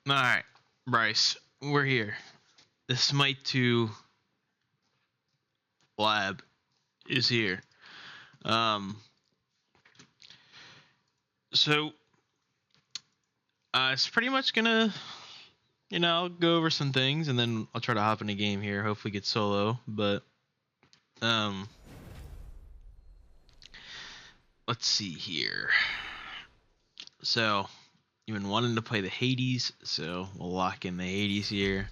Alright, Bryce, we're here. The Smite 2 lab is here. Um, so, it's pretty much gonna, I'll go over some things and then I'll try to hop in a game here, hopefully get solo, but, let's see here. So, you've been wanting to play the Hades, so we'll lock in the Hades here.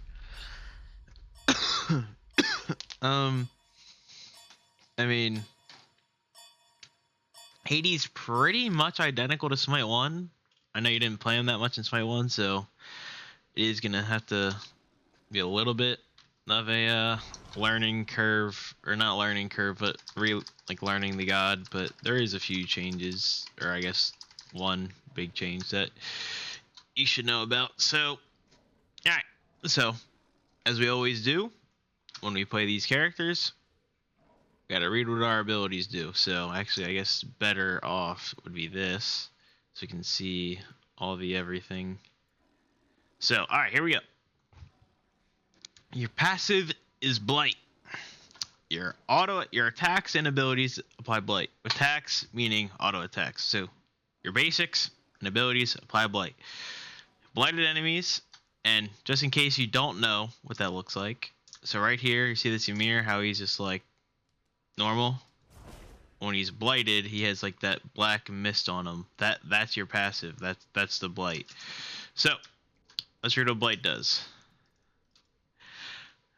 I mean, Hades pretty much identical to Smite 1. I know you didn't play him that much in Smite 1, so it is gonna have to be a little bit of a learning curve, or not learning curve, but learning the god. But there is a few changes, or I guess one big change that you should know about. So, alright, so as we always do when we play these characters, gotta read what our abilities do. So actually, I guess better off would be this, so you can see all the everything. So, alright, here we go. Your passive is Blight. Your attacks and abilities apply Blight. Attacks meaning auto attacks. So your basics and abilities apply Blight. Blighted enemies, and just in case you don't know what that looks like, so right here you see this Ymir, how he's just like normal. When he's blighted, he has like that black mist on him. That's your passive. That's the Blight. So let's read what Blight does.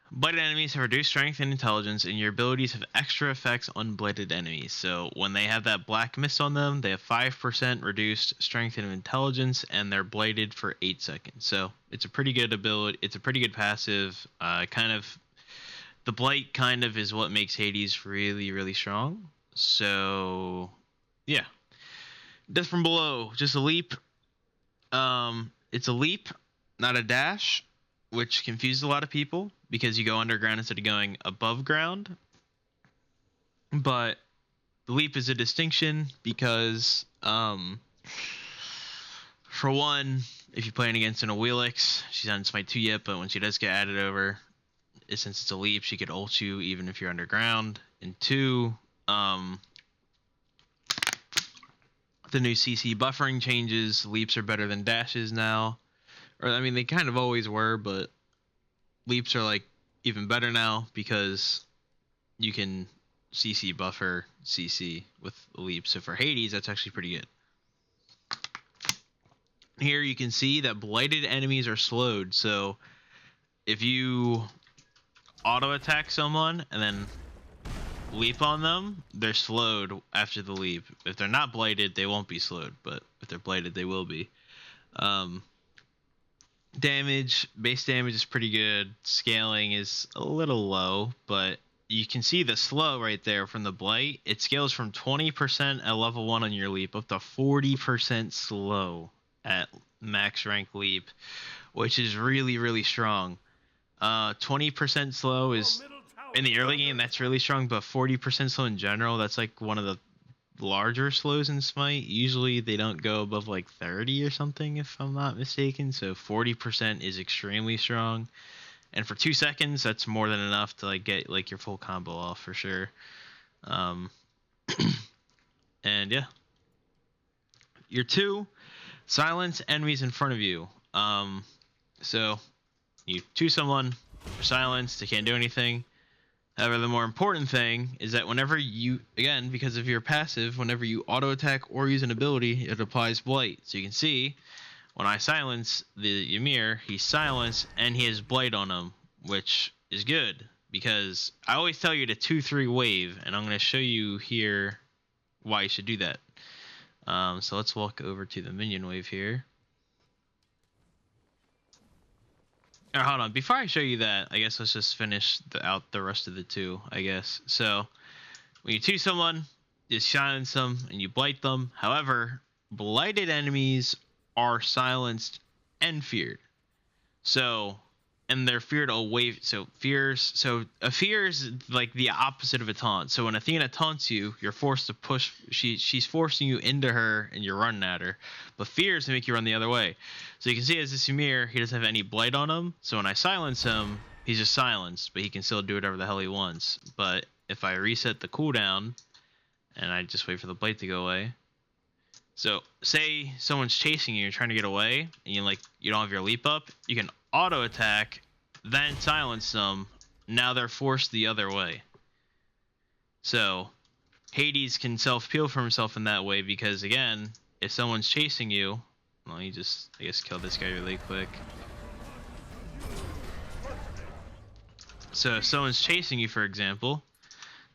Blighted enemies have reduced strength and intelligence, and your abilities have extra effects on blighted enemies. So when they have that black mist on them, they have 5% reduced strength and intelligence, and they're blighted for 8 seconds. So it's a pretty good ability. It's a pretty good passive. The blight kind of is what makes Hades really, really strong. So yeah, Death from Below, just a leap. It's a leap, not a dash, which confuses a lot of people because you go underground instead of going above ground. But the leap is a distinction because, for one, if you're playing against an Awilix, she's not in Smite 2 yet, but when she does get added over, since it's a leap, she could ult you even if you're underground. And two, the new CC buffering changes. Leaps are better than dashes now. Or, I mean, they kind of always were, but leaps are like even better now because you can CC buffer CC with leaps. So for Hades, that's actually pretty good. Here you can see that blighted enemies are slowed. So if you auto attack someone and then leap on them, they're slowed after the leap. If they're not blighted, they won't be slowed, but if they're blighted, they will be. Base damage is pretty good. Scaling is a little low, but you can see the slow right there from the blight. It scales from 20% at level 1 on your leap up to 40% slow at max rank leap, which is really, really strong. 20% slow is in the early game, that's really strong, but 40% slow in general, that's like one of the larger slows in Smite. Usually they don't go above like 30 or something, if I'm not mistaken. So 40% is extremely strong, and for 2 seconds, that's more than enough to like get like your full combo off for sure. And yeah, your 2, silence enemies in front of you. So you 2 someone, they're silenced, they can't do anything. However, the more important thing is that whenever you, again, because of your passive, whenever you auto attack or use an ability, it applies Blight. So you can see, when I silence the Ymir, he's silenced and he has Blight on him, which is good because I always tell you to 2-3 wave, and I'm going to show you here why you should do that. So let's walk over to the minion wave here. Hold on, before I show you that, I guess let's just finish out the rest of the 2, I guess. So, when you 2 someone, you silence them, and you blight them. However, blighted enemies are silenced and feared. So, and they're feared away. So a fear is like the opposite of a taunt. So when Athena taunts you, you're forced to push. She's forcing you into her, and you're running at her. But fears to make you run the other way. So you can see as this Ymir, he doesn't have any blight on him. So when I silence him, he's just silenced, but he can still do whatever the hell he wants. But if I reset the cooldown, and I just wait for the blight to go away. So say someone's chasing you, you're trying to get away, and you don't have your leap up, you can auto attack, then silence them. Now they're forced the other way. So Hades can self-peel for himself in that way because, again, if someone's chasing you, well, you just, I guess, kill this guy really quick. So if someone's chasing you, for example,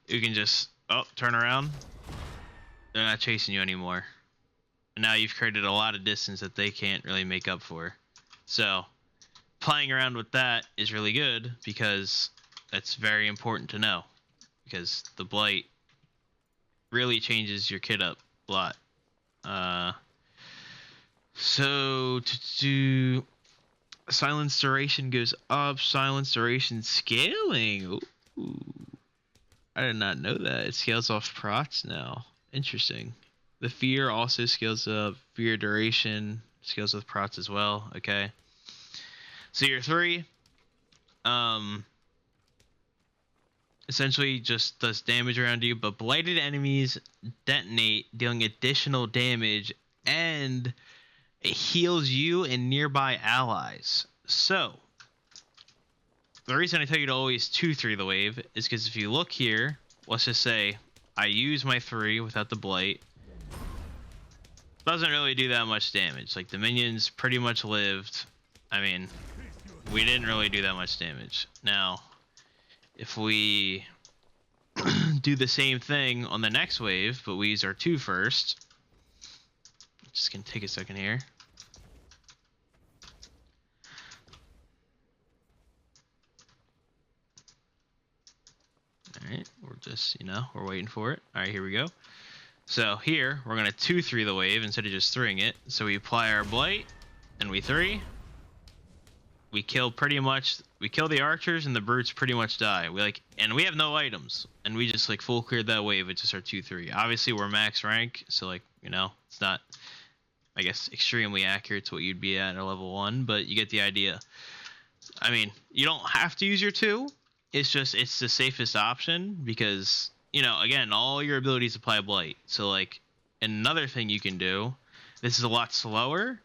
you can just, turn around. They're not chasing you anymore. And now you've created a lot of distance that they can't really make up for. So playing around with that is really good because that's very important to know. Because the blight really changes your kit up a lot. So to do silence duration goes up, silence duration scaling. Ooh. I did not know that. It scales off procs now. Interesting. The fear also scales up. Fear duration scales with procs as well. Okay. So your 3 essentially just does damage around you, but blighted enemies detonate, dealing additional damage, and it heals you and nearby allies. So the reason I tell you to always 2-3 the wave is because if you look here, let's just say I use my 3 without the blight. Doesn't really do that much damage. Like, the minions pretty much lived. I mean, we didn't really do that much damage. Now, if we do the same thing on the next wave, but we use our 2 first. Just gonna take a second here. Alright, we're just, we're waiting for it. Alright, here we go. So here, we're going to 2-3 the wave instead of just 3ing it. So we apply our blight, and we 3. We kill the archers, and the brutes pretty much die. And we have no items. And we just full cleared that wave with just our 2-3. Obviously, we're max rank, so it's not, I guess, extremely accurate to what you'd be at level 1, but you get the idea. I mean, you don't have to use your 2. It's the safest option because, again, all your abilities apply blight. So, another thing you can do, this is a lot slower,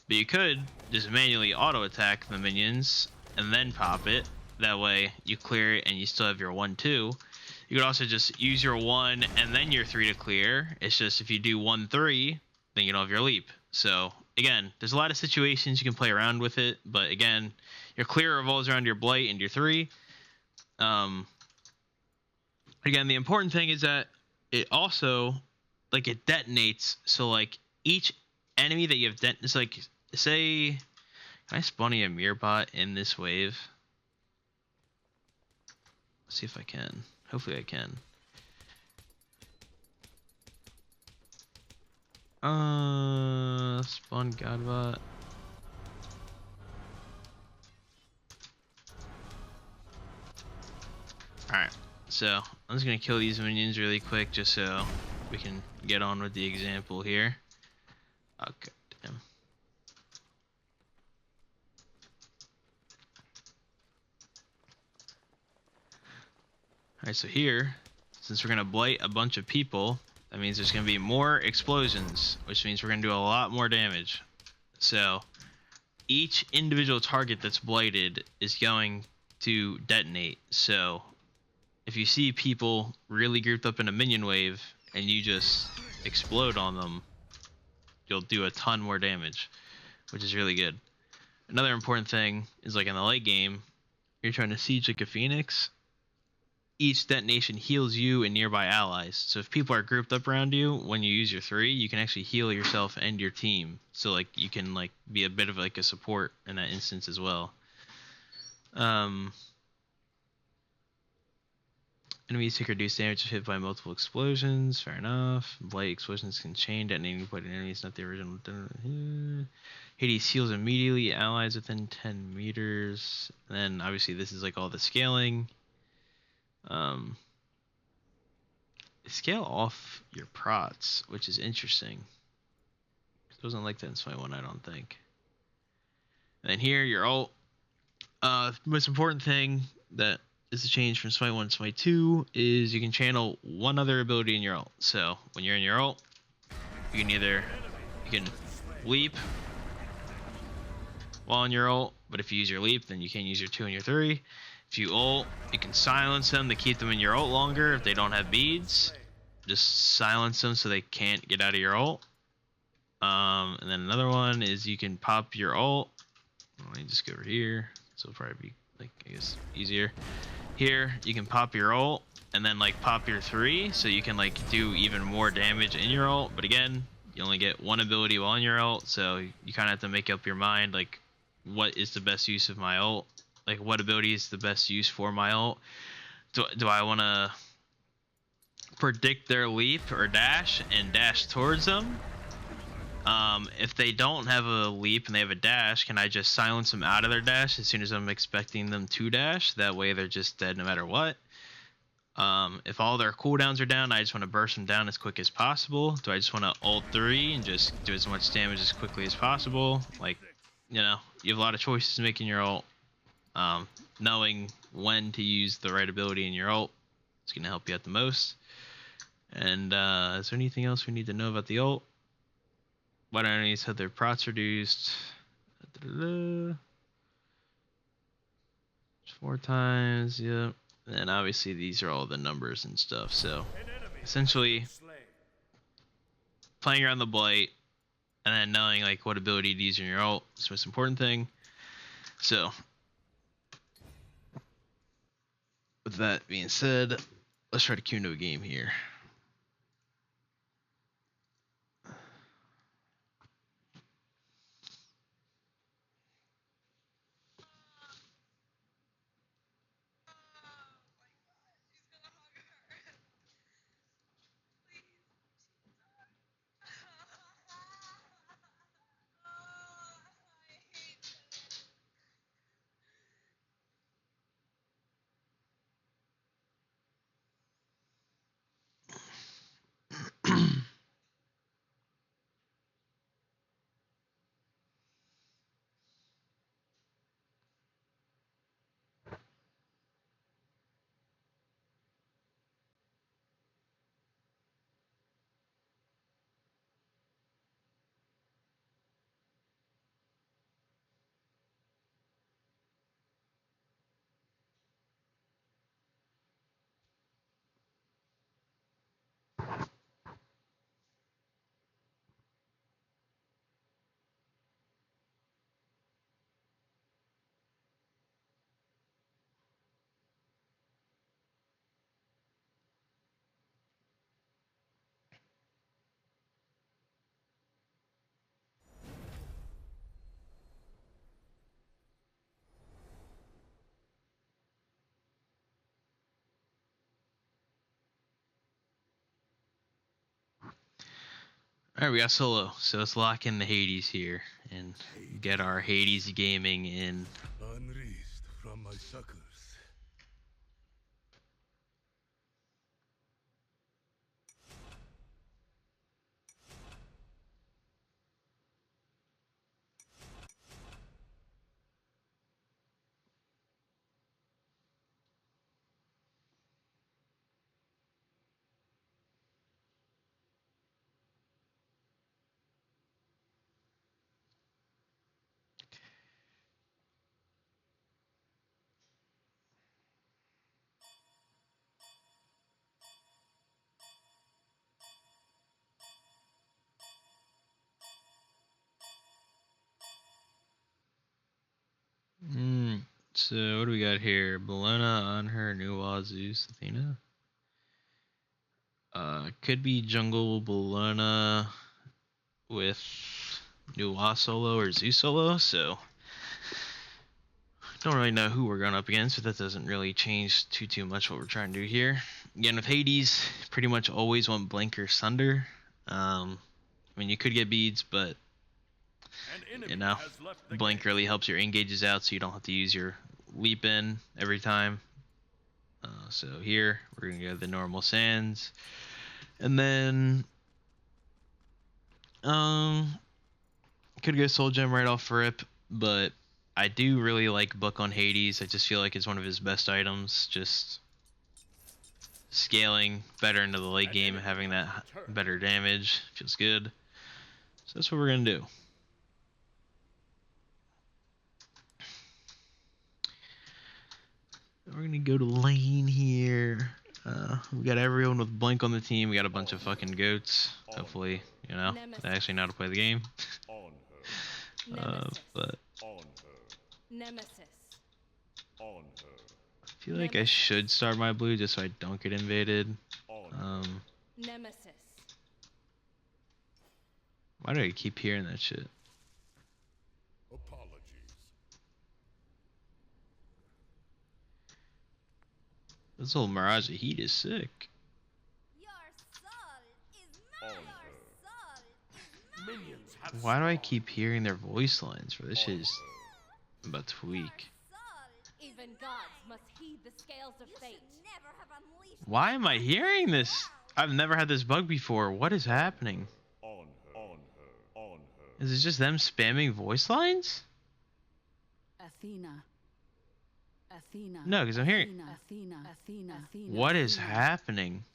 but you could just manually auto-attack the minions and then pop it. That way, you clear it and you still have your 1-2. You could also just use your 1 and then your 3 to clear. It's just if you do 1-3, then you don't have your leap. So, again, there's a lot of situations you can play around with it, but again, your clear revolves around your blight and your 3. Again, the important thing is that it also, it detonates. So, each enemy that you have it's say, can I spawn a Ymir bot in this wave? Let's see if I can. Hopefully I can. Spawn Godbot. Alright, so I'm just gonna kill these minions really quick just so we can get on with the example here. Okay, damn. Alright, so here, since we're gonna blight a bunch of people, that means there's gonna be more explosions, which means we're gonna do a lot more damage. So each individual target that's blighted is going to detonate. So if you see people really grouped up in a minion wave and you just explode on them, you'll do a ton more damage, which is really good. Another important thing is in the late game, you're trying to siege a phoenix. Each detonation heals you and nearby allies. So if people are grouped up around you, when you use your 3, you can actually heal yourself and your team. So you can be a bit of a support in that instance as well. Enemies take reduced damage if hit by multiple explosions. Fair enough. Blight explosions can chain detonate any enemies, not the original. Hades heals immediately. Allies within 10 meters. And then obviously this is like all the scaling. Scale off your prots, which is interesting. It doesn't like that in Smite 1, I don't think. And then here, your ult. Most important thing that is a change from Smite 1 to Smite 2 is you can channel one other ability in your ult. So when you're in your ult, you can leap while in your ult, but if you use your leap, then you can't use your 2 and your 3. If you ult, you can silence them to keep them in your ult longer if they don't have beads. Just silence them so they can't get out of your ult. And then another one is you can pop your ult. Let me just go over here. So it'll probably be, like, I guess, easier. Here, you can pop your ult and then, like, pop your 3 so you can, like, do even more damage in your ult. But again, you only get one ability while in your ult, so you kind of have to make up your mind, like, what is the best use of my ult? Like, what ability is the best use for my ult? Do I want to predict their leap or dash and dash towards them? If they don't have a leap and they have a dash, can I just silence them out of their dash as soon as I'm expecting them to dash? That way they're just dead no matter what. If all their cooldowns are down, I just want to burst them down as quick as possible. Do I just want to ult 3 and just do as much damage as quickly as possible? Like, you know, you have a lot of choices to make in your ult. Knowing when to use the right ability in your ult is going to help you out the most. And is there anything else we need to know about the ult? What enemies have their prots reduced? 4 times, yep. And obviously these are all the numbers and stuff. So essentially, playing around the Blight and then knowing like what ability to use in your ult is the most important thing. So with that being said, let's try to queue into a game here. Alright, we got solo, so let's lock in the Hades here and get our Hades gaming in. Unleashed from my suckers. So what do we got here? Bellona on her Nuwa Zeus Athena. Could be jungle Bellona with Nuwa solo or Zeus solo. So Don't really know who we're going up against, but that doesn't really change too much what we're trying to do here. Again, with Hades, pretty much always want Blink or Sunder. I mean, you could get beads, but you know, Blink really helps your engages out, so you don't have to use your leap in every time. So here we're gonna go the normal sands, and then could go Soul Gem right off rip, but I do really like Book on Hades. I just feel like it's one of his best items. Just scaling better into the late game, having that better damage feels good. So that's what we're gonna do. We're gonna go to lane here. We got everyone with Blink on the team. We got a bunch of fucking goats. Hopefully, you know, they actually know how to play the game. But I feel like I should start my blue just so I don't get invaded. Why do I keep hearing that shit? This little Mirage of Heat is sick. Why do I keep hearing their voice lines? For this shit is about to weak. Even gods must heed the scales of fate. Why am I hearing this? I've never had this bug before. What is happening? Is it just them spamming voice lines? Athena. No, because I'm hearing. What is happening?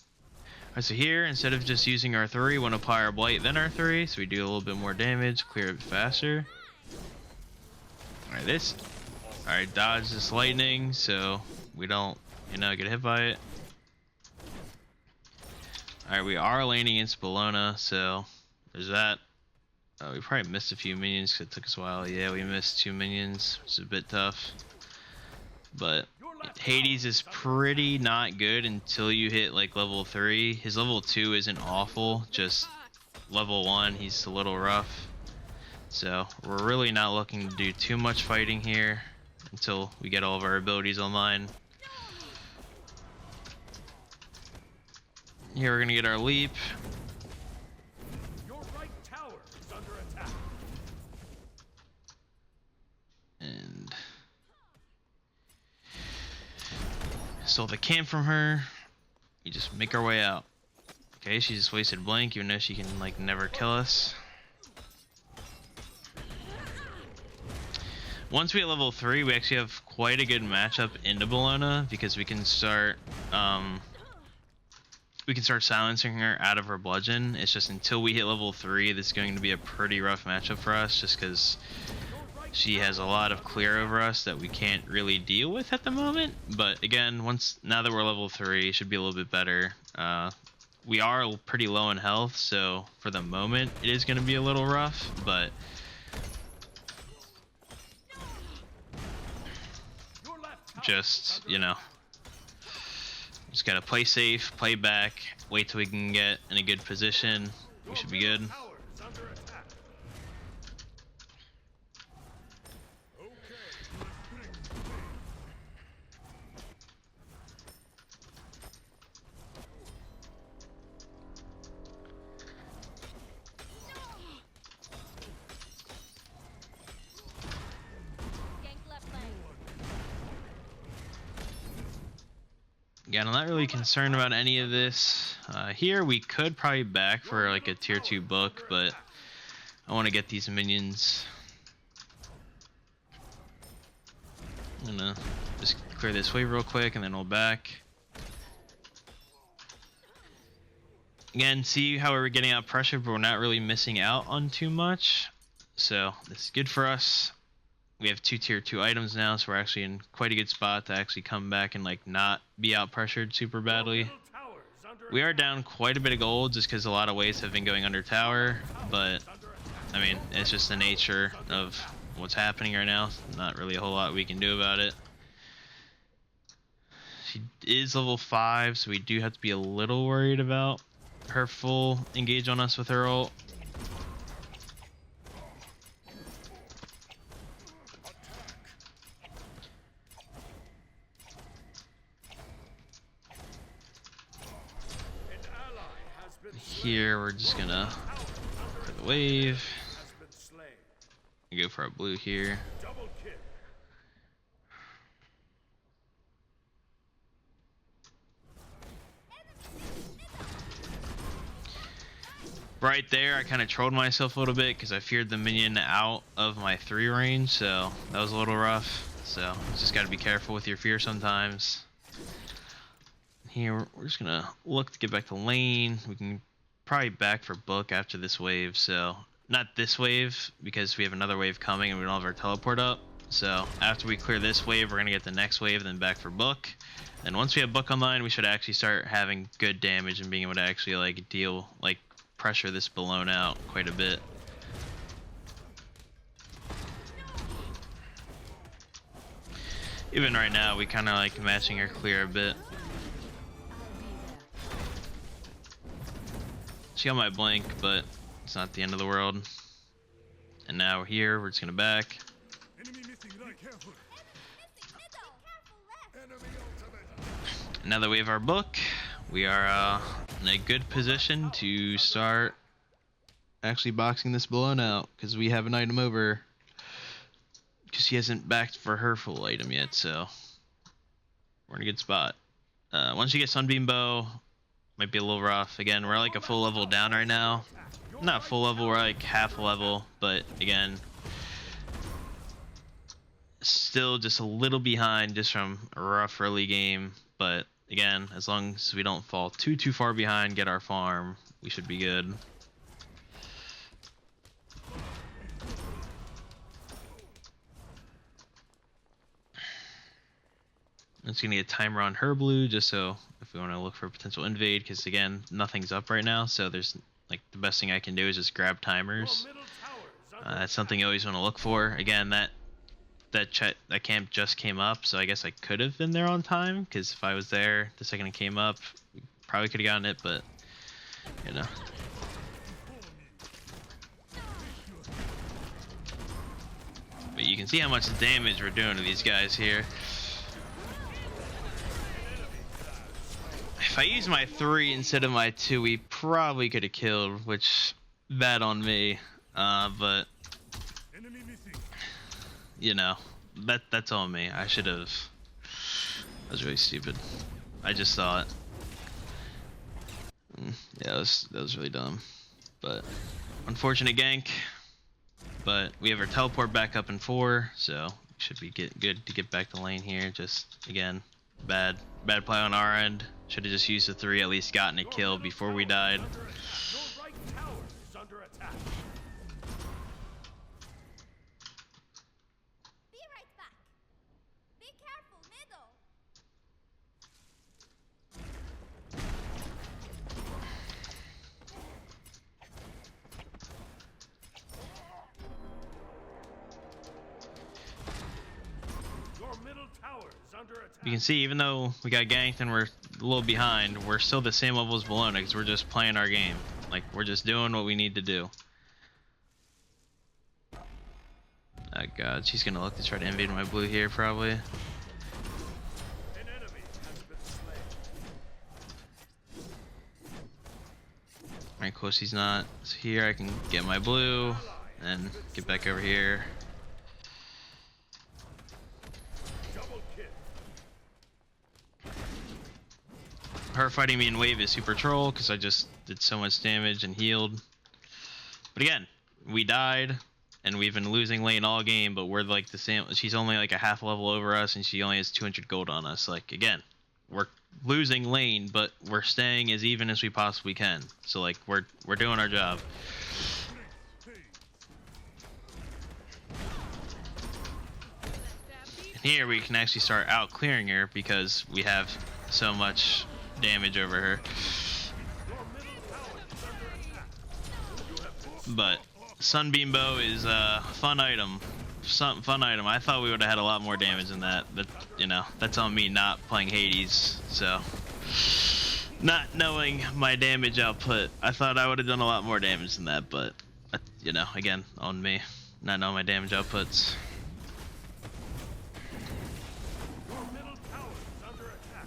Alright, so here, instead of just using our 3, we want to apply our Blight, then our 3, so we do a little bit more damage, clear it faster. Alright, this. Alright, dodge this lightning, so we don't, you know, get hit by it. Alright, we are laning in Spallona, so there's that. We probably missed a few minions because it took us a while. Yeah, we missed 2 minions, which is a bit tough. But Hades is pretty not good until you hit like level 3. His level 2 isn't awful, just level 1 he's a little rough. So we're really not looking to do too much fighting here until we get all of our abilities online. Here we're gonna get our leap. Your right tower is under attack. And stole the camp from her. We just make our way out. Okay, she just wasted Blink, even though she can like never kill us. Once we hit level 3, we actually have quite a good matchup into Bellona because we can start silencing her out of her bludgeon. It's just until we hit level 3, this is going to be a pretty rough matchup for us, just because she has a lot of clear over us that we can't really deal with at the moment. But again, now that we're level 3, it should be a little bit better. We are pretty low in health, so for the moment it is going to be a little rough, but just, you know, just gotta play safe, play back, wait till we can get in a good position. We should be good. Yeah, I'm not really concerned about any of this. Here we could probably back for like a tier 2 book, but I want to get these minions. I'm gonna just clear this wave real quick and then we'll back. Again, see how we're getting out pressure, but we're not really missing out on too much. So this is good for us. We have 2 tier 2 items now, so we're actually in quite a good spot to actually come back and like not be out pressured super badly. We are down quite a bit of gold just because a lot of waves have been going under tower, but I mean, it's just the nature of what's happening right now. Not really a whole lot we can do about it. She is level 5, so we do have to be a little worried about her full engage on us with her ult. here, we're just gonna clear the wave Has been slain. and go for our blue here. Double kill. Right there, I kind of trolled myself a little bit because I feared the minion out of my 3 range, so that was a little rough. So just got to be careful with your fear sometimes. Here, we're just gonna look to get back to lane. We can probably back for book after this wave, so not this wave because we have another wave coming and we don't have our teleport up. So after we clear this wave, we're gonna get the next wave, then back for book. And once we have book online, we should actually start having good damage and being able to actually like deal, like pressure this balloon out quite a bit. Even right now, we kind of like matching her clear a bit. She got my blink, but it's not the end of the world. And now we're here. We're just gonna back. Enemy missing right. Careful. Now that we have our book, we are in a good position to start actually boxing this balloon out because we have an item over. Because he hasn't backed for her full item yet, so we're in a good spot. Once you get Sunbeam Bow, might be a little rough. Again, we're like a full level down right now. Not full level, we're like half level, but again, still just a little behind just from a rough early game. But again, as long as we don't fall too far behind, get our farm, we should be good. I'm just gonna get a timer on her blue just so if we want to look for a potential invade, because again, nothing's up right now, so there's like the best thing I can do is just grab timers. Your middle tower is under That's something you always want to look for. Again, that camp just came up, so I guess I could have been there on time, because if I was there the second it came up, we probably could have gotten it, but you know. But you can see how much damage we're doing to these guys here. If I used my 3 instead of my 2, we probably could have killed, which bad on me. But enemy missing. you know, that's on me. I should have. That was really stupid. I just saw it. Yeah, that was really dumb. But unfortunate gank. But we have our teleport back up in 4, so we should be good to get back to lane here. Just again, bad play on our end. Should have just used the 3, at least gotten a kill before we died. Your right tower is under attack. Be right back. Be careful, middle. Your middle tower is under attack. You can see, even though we got ganked and we're a little behind, we're still the same level as Bologna because we're just playing our game. Like, we're just doing what we need to do. Oh god, she's gonna look to try to invade my blue here, probably. An enemy has been slain. Alright, cool, she's not. So here I can get my blue and get back over here. Double kill. Her fighting me in wave is super troll because I just did so much damage and healed. But again, we died and we've been losing lane all game, but we're like the same. She's only like a half level over us and she only has 200 gold on us. Like, again, we're losing lane, but we're staying as even as we possibly can. So like, we're doing our job. And here we can actually start out clearing her because we have so much damage over her. But Sunbeam Bow is a fun item. Fun item. I thought we would have had a lot more damage than that, but you know, that's on me not playing Hades. So, not knowing my damage output, I thought I would have done a lot more damage than that, but you know, again, on me not knowing my damage outputs. Your middle tower is under attack.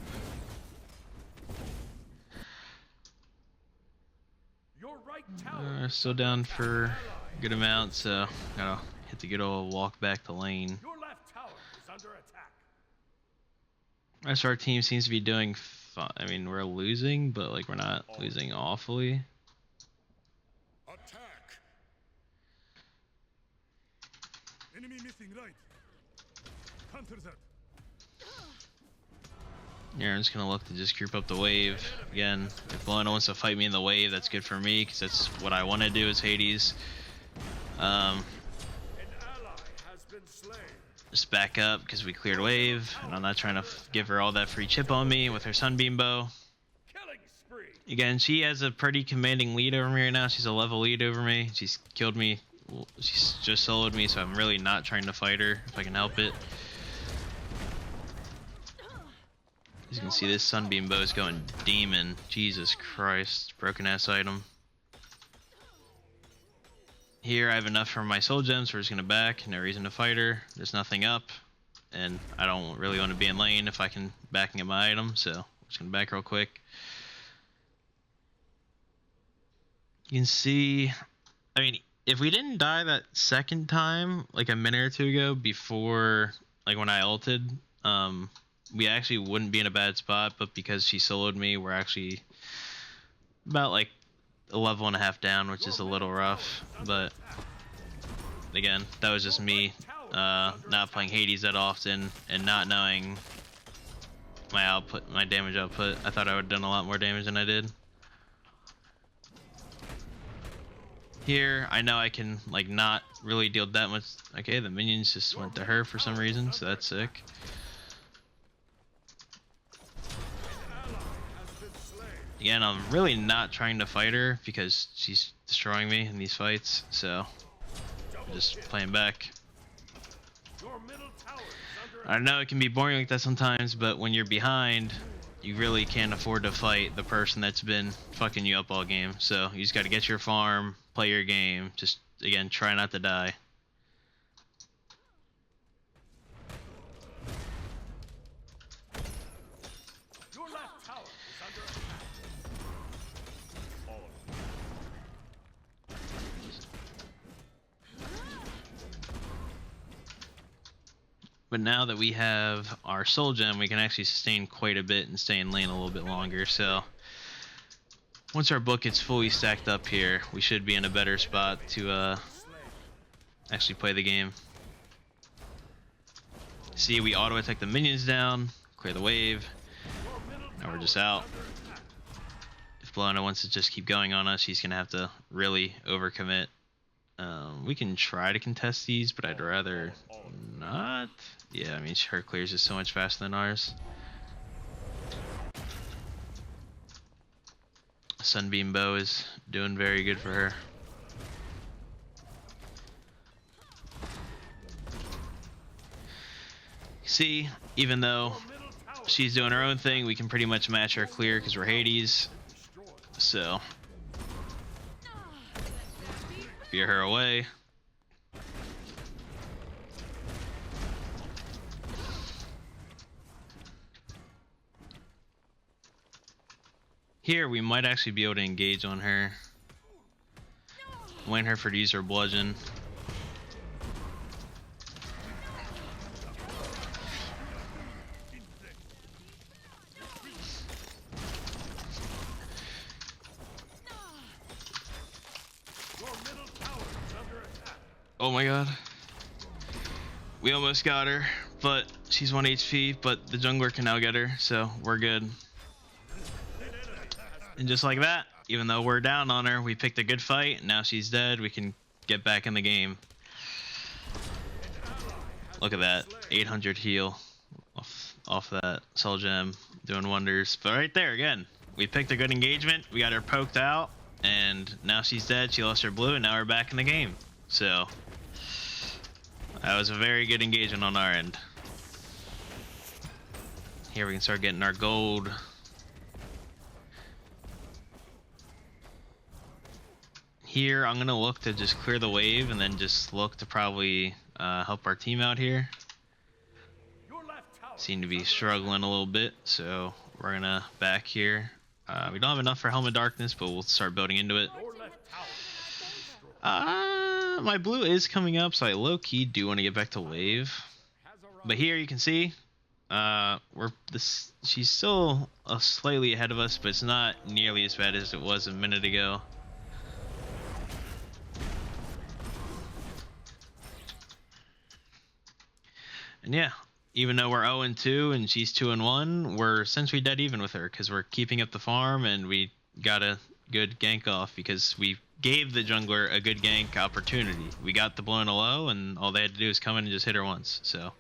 right tower Still down for a good amount, so gotta hit the good old walk back to lane. Your left tower is under attack. Rest of our team seems to be doing fine. I mean, we're losing, but like we're not losing awfully. Attack. Enemy missing right. Counter that. Yeah, I'm just gonna look to just group up the wave again. If Lona wants to fight me in the wave, that's good for me because that's what I want to do as Hades. An ally has been slain. Just back up because we cleared wave, and I'm not trying to give her all that free chip on me with her Sunbeam bow. Killing spree. Again, she has a pretty commanding lead over me right now. She's a level lead over me. She's killed me. She's just soloed me, so I'm really not trying to fight her if I can help it. As you can see, this Sunbeam bow is going demon. Jesus Christ, broken ass item. Here I have enough for my soul gems, so we're just gonna back. No reason to fight her. There's nothing up, and I don't really want to be in lane if I can backing up my item, so I'm just gonna back real quick. You can see, I mean, if we didn't die that second time, like a minute or two ago, before, like when I ulted, we actually wouldn't be in a bad spot, but because she soloed me, we're actually about like a level and a half down, which is a little rough. But again, that was just me not playing Hades that often and not knowing my output, my damage output. I thought I would have done a lot more damage than I did. Here, I know I can like not really deal that much. Okay, the minions just went to her for some reason, so that's sick. Again, I'm really not trying to fight her because she's destroying me in these fights, so I'm just playing back. Your middle tower is under I know it can be boring like that sometimes, but when you're behind, you really can't afford to fight the person that's been fucking you up all game. So you just got to get your farm, play your game, just again try not to die. Your left tower is under attack. But now that we have our soul gem, we can actually sustain quite a bit and stay in lane a little bit longer. So once our book gets fully stacked up here, we should be in a better spot to actually play the game. See, we auto attack the minions down, clear the wave. Now we're just out. If Blona wants to just keep going on us, he's gonna have to really overcommit. We can try to contest these, but I'd rather not. Yeah, I mean, her clears is so much faster than ours. Sunbeam bow is doing very good for her. See, even though she's doing her own thing, we can pretty much match her clear because we're Hades. So fear her away. Here we might actually be able to engage on her. Win her for to use her bludgeon. Oh my god. We almost got her, but she's 1 HP, but the jungler can now get her, so we're good. And just like that, even though we're down on her, we picked a good fight. Now she's dead. We can get back in the game. Look at that. 800 heal off that soul gem. Doing wonders. But right there, again, we picked a good engagement. We got her poked out. And now she's dead. She lost her blue. And now we're back in the game. So that was a very good engagement on our end. Here we can start getting our gold. Here, I'm going to look to just clear the wave and then just look to probably help our team out here. Seem to be struggling a little bit, so we're going to back here. We don't have enough for Helm of Darkness, but we'll start building into it. My blue is coming up, so I low-key do want to get back to wave. But here you can see, she's still slightly ahead of us, but it's not nearly as bad as it was a minute ago. And yeah, even though we're 0-2 and she's 2-1, we're essentially dead even with her because we're keeping up the farm and we got a good gank off because we gave the jungler a good gank opportunity. We got the blow in a low and all they had to do is come in and just hit her once. So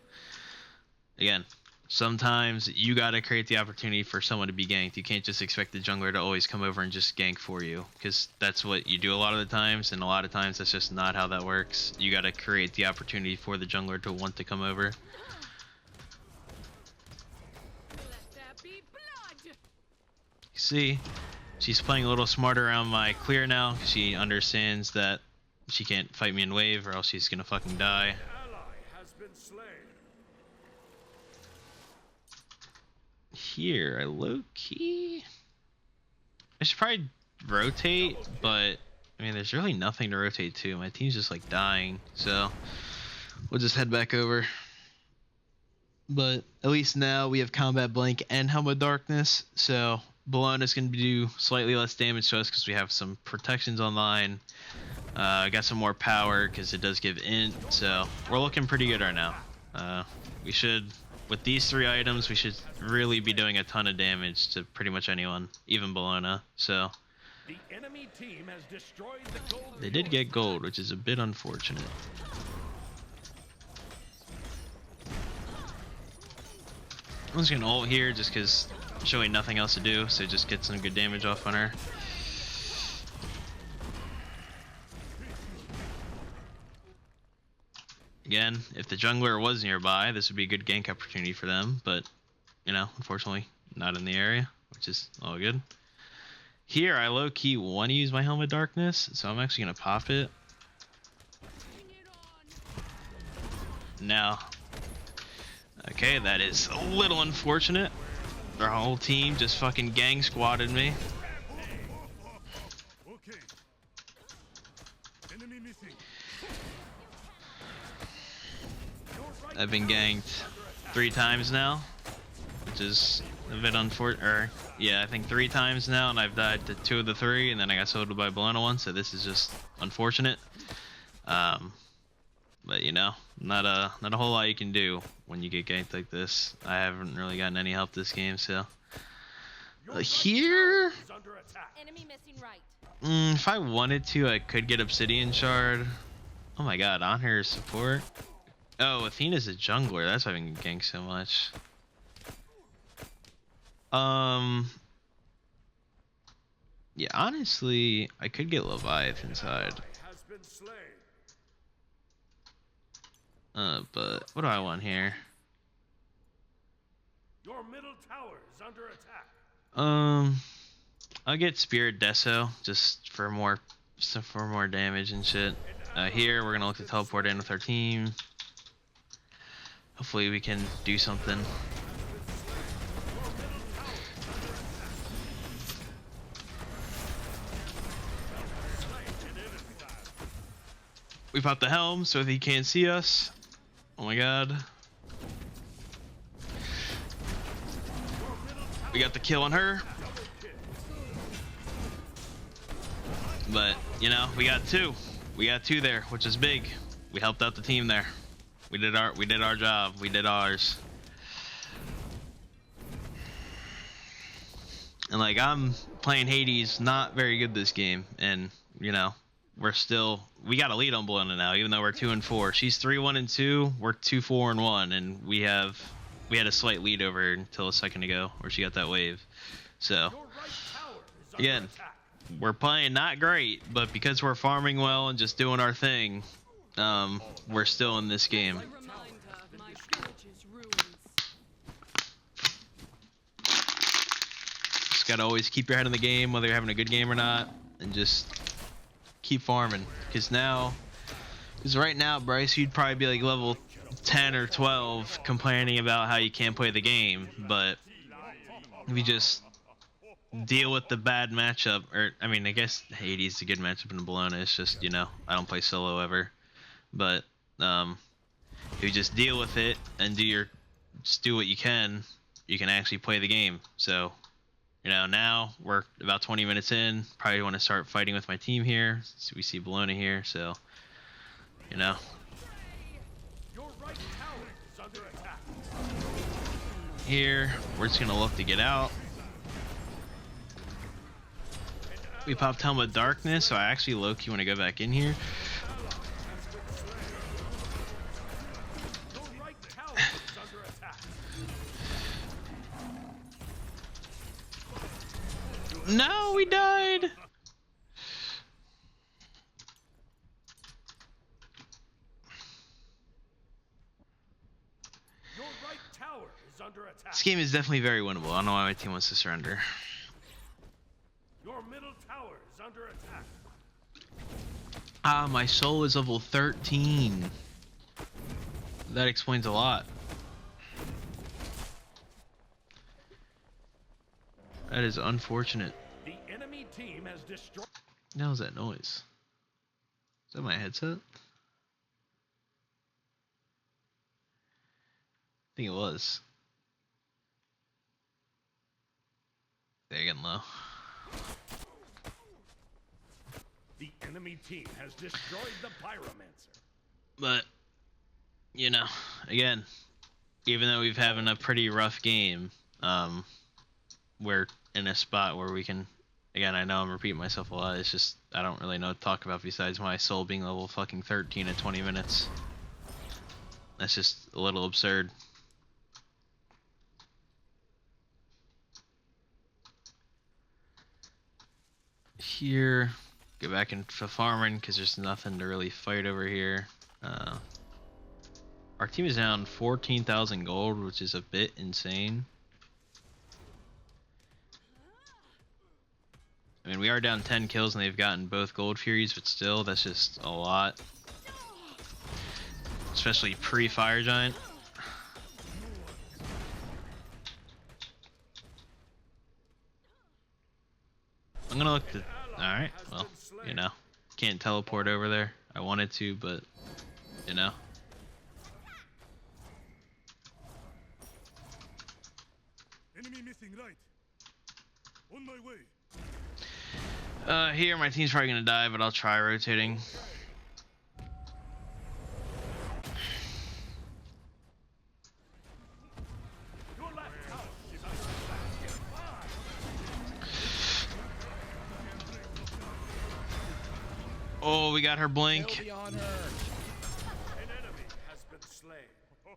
again, sometimes you got to create the opportunity for someone to be ganked. You can't just expect the jungler to always come over and just gank for you because that's what you do a lot of the times, and a lot of times that's just not how that works. You got to create the opportunity for the jungler to want to come over. You see, she's playing a little smarter around my clear now. She understands that she can't fight me in wave or else she's gonna fucking die. An ally has been slain. Here, I low-key... I should probably rotate, but I mean, there's really nothing to rotate to. My team's just like dying, so we'll just head back over. But at least now we have Combat Blank and Helm of Darkness, so Bologna's going to do slightly less damage to us because we have some protections online. Got some more power because it does give int, so we're looking pretty good right now. We should, with these 3 items, we should really be doing a ton of damage to pretty much anyone, even Bologna. So The enemy team has destroyed the gold. they did get gold, which is a bit unfortunate. I'm just gonna ult here just because there's really nothing else to do, so just get some good damage off on her. Again, if the jungler was nearby, this would be a good gank opportunity for them, but, you know, unfortunately, not in the area, which is all good. Here, I low-key want to use my Helm of Darkness, so I'm actually going to pop it. Now, okay, that is a little unfortunate. Our whole team just fucking gang squatted me. Okay. Enemy missing. I've been ganked 3 times now, which is a bit unfortunate. Yeah, I think 3 times now, and I've died to 2 of the 3, and then I got soloed by Bologna once, so this is just unfortunate. But you know, not a whole lot you can do when you get ganked like this. I haven't really gotten any help this game, so here, Is under attack. Enemy missing right. if I wanted to, I could get Obsidian Shard. Oh my god, on her support. Oh, Athena's a jungler. That's why I've been ganked so much. Yeah, honestly, I could get Leviathan inside. Has been slain. But what do I want here? Your middle tower is under attack. I'll get Spirit Deso just for more damage and shit. Here we're gonna look to teleport in with our team. Hopefully we can do something. We popped the helm so that he can't see us. Oh my god. We got the kill on her. But, you know, we got 2. We got 2 there, which is big. We helped out the team there. We did our job. We did ours. And like, I'm playing Hades not very good this game, and you know, we got a lead on Bologna now, even though we're 2-4. She's 3-1-2, we're 2-4-1, and we had a slight lead over her until a second ago where she got that wave. So Your right tower is under again, attack. we're playing not great, but because we're farming well and just doing our thing, we're still in this game. Just gotta always keep your head in the game, whether you're having a good game or not, and just keep farming. Because right now, Bryce, you'd probably be like level 10 or 12 complaining about how you can't play the game, but if you just deal with the bad matchup. Or I mean, I guess Hades is a good matchup in Bologna. It's just, you know, I don't play solo ever. But if you just deal with it and just do what you can actually play the game. So, you know, now we're about 20 minutes in. Probably want to start fighting with my team here. So we see Bologna here, so, you know. Your right tower is under attack. Here, we're just gonna look to get out. We popped Helm of Darkness, so I actually low-key want to go back in here. Your right tower is under attack. No, we died. Your right tower is under attack. This game is definitely very winnable. I don't know why my team wants to surrender. Your middle tower is under attack. Ah, my soul is level 13. That explains a lot. That is unfortunate. The enemy team has destroyed. What the hell is that noise? Is that my headset? I think it was. They're getting low. The enemy team has destroyed the Pyromancer. But, you know, again, even though we've having a pretty rough game, we're in a spot where we can, again, I know I'm repeating myself a lot, it's just, I don't really know what to talk about besides my soul being level fucking 13 in 20 minutes. That's just a little absurd. Here, go back into farming because there's nothing to really fight over here. Our team is down 14,000 gold, which is a bit insane. I mean, we are down 10 kills and they've gotten both gold furies, but still, that's just a lot. Especially pre-fire giant. I'm gonna look to. Alright, well, you know, can't teleport over there. I wanted to, but, you know. Enemy missing right. On my way. Here, my team's probably gonna die, but I'll try rotating. Your left tower is under attack. Oh, we got her blink. An enemy has been slain. Your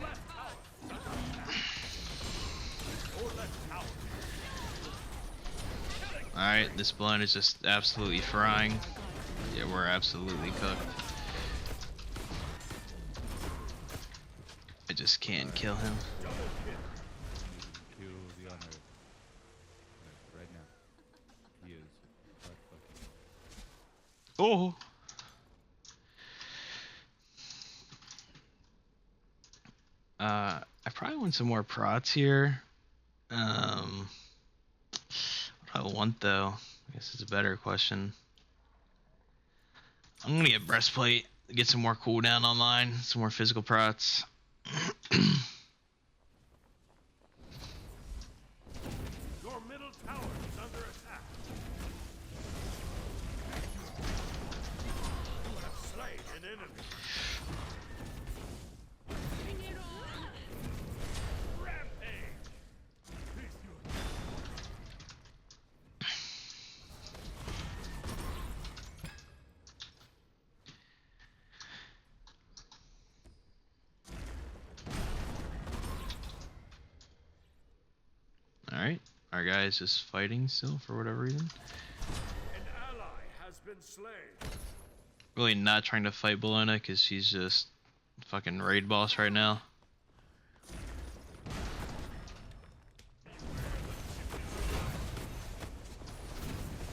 left tower is under attack. Your left tower. Alright, this blind is just absolutely frying. Yeah, we're absolutely cooked. I just can't kill him. Kill the honor right now. He is Oh! I probably want some more prots here. What do I want though? I guess it's a better question. I'm gonna get breastplate, get some more cooldown online, some more physical prots. Your middle tower is under attack. You have slain an enemy. Rampage. Alright, our guy is just fighting still for whatever reason. An ally has been slain. Really not trying to fight Bologna because she's just fucking raid boss right now.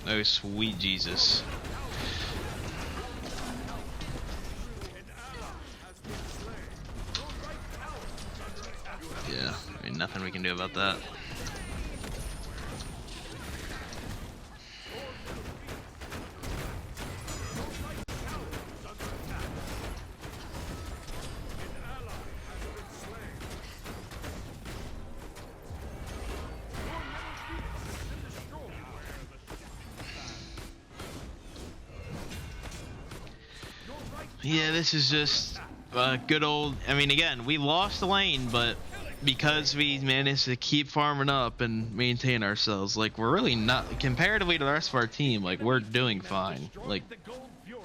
Oh, sweet Jesus. An ally has been slain. Your right tower is under nothing we can do about that. Yeah, this is just good old. I mean, again, we lost the lane, but because we managed to keep farming up and maintain ourselves, like, we're really not, comparatively to the rest of our team, like, we're doing fine. Like,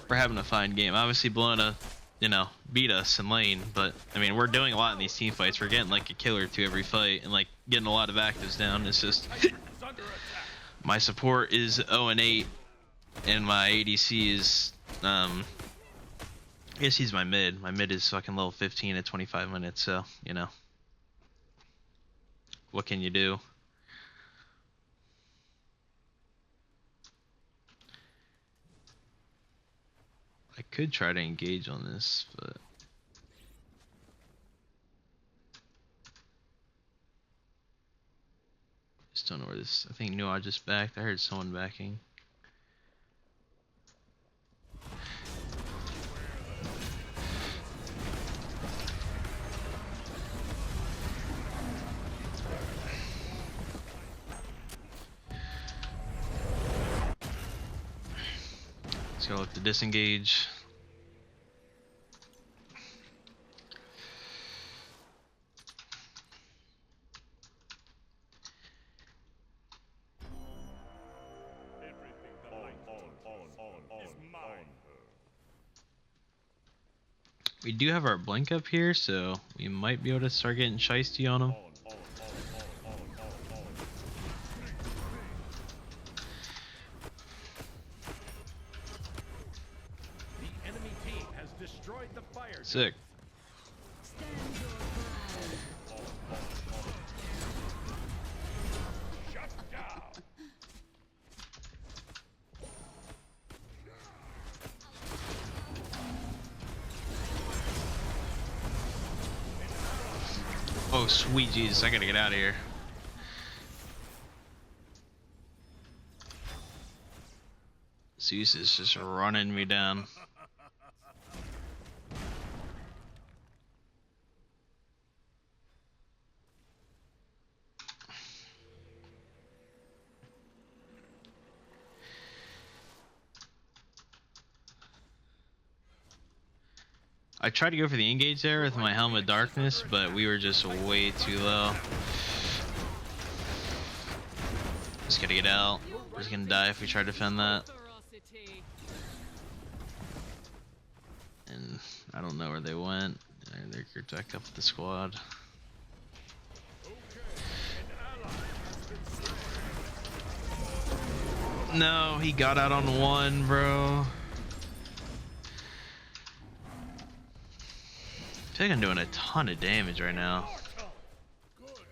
we're having a fine game. Obviously, Bologna, you know, beat us in lane, but I mean, we're doing a lot in these team fights. We're getting like a kill or two every fight, and like getting a lot of actives down. It's just my support is 0-8, and my ADC is I guess he's my mid. My mid is fucking level 15 at 25 minutes, so, you know. What can you do? I could try to engage on this, but... just don't know where this... I think Nuage just backed. I heard someone backing. Let's go look to disengage. We do have our blink up here, so we might be able to start getting shiesty on him. The enemy team has destroyed the fire. Sick. Shut down. Oh, sweet Jesus, I gotta get out of here. Zeus is just running me down. I tried to go for the engage there with my Helm of Darkness, but we were just way too low. Just gotta get out. We're just gonna die if we try to defend that. And I don't know where they went. They're grouped back up with the squad. No, he got out on one, bro. I think I'm doing a ton of damage right now. Good game.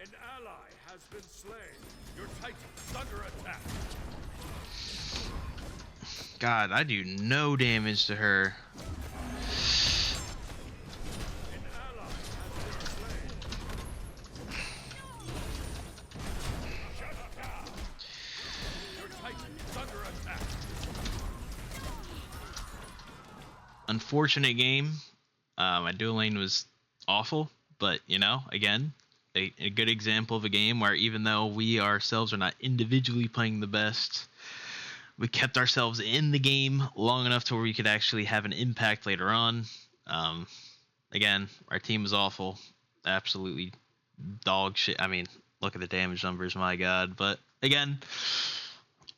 An ally has been slain. Your Titan's under attack. God, I do no damage to her. An ally has been slain. Shut down. Your Titan is under attack. Unfortunate game. My dual lane was awful, but you know, again, a good example of a game where even though we ourselves are not individually playing the best, we kept ourselves in the game long enough to where we could actually have an impact later on. Again, our team was awful, absolutely dog shit. I mean, look at the damage numbers, my God. But again,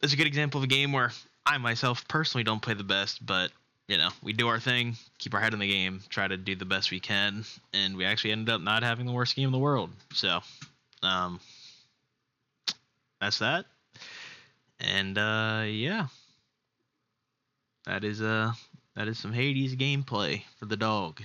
it's a good example of a game where I myself personally don't play the best, but you know, we do our thing, keep our head in the game, try to do the best we can, and we actually ended up not having the worst game in the world. So, that's that. And yeah, that is some Hades gameplay for the dog.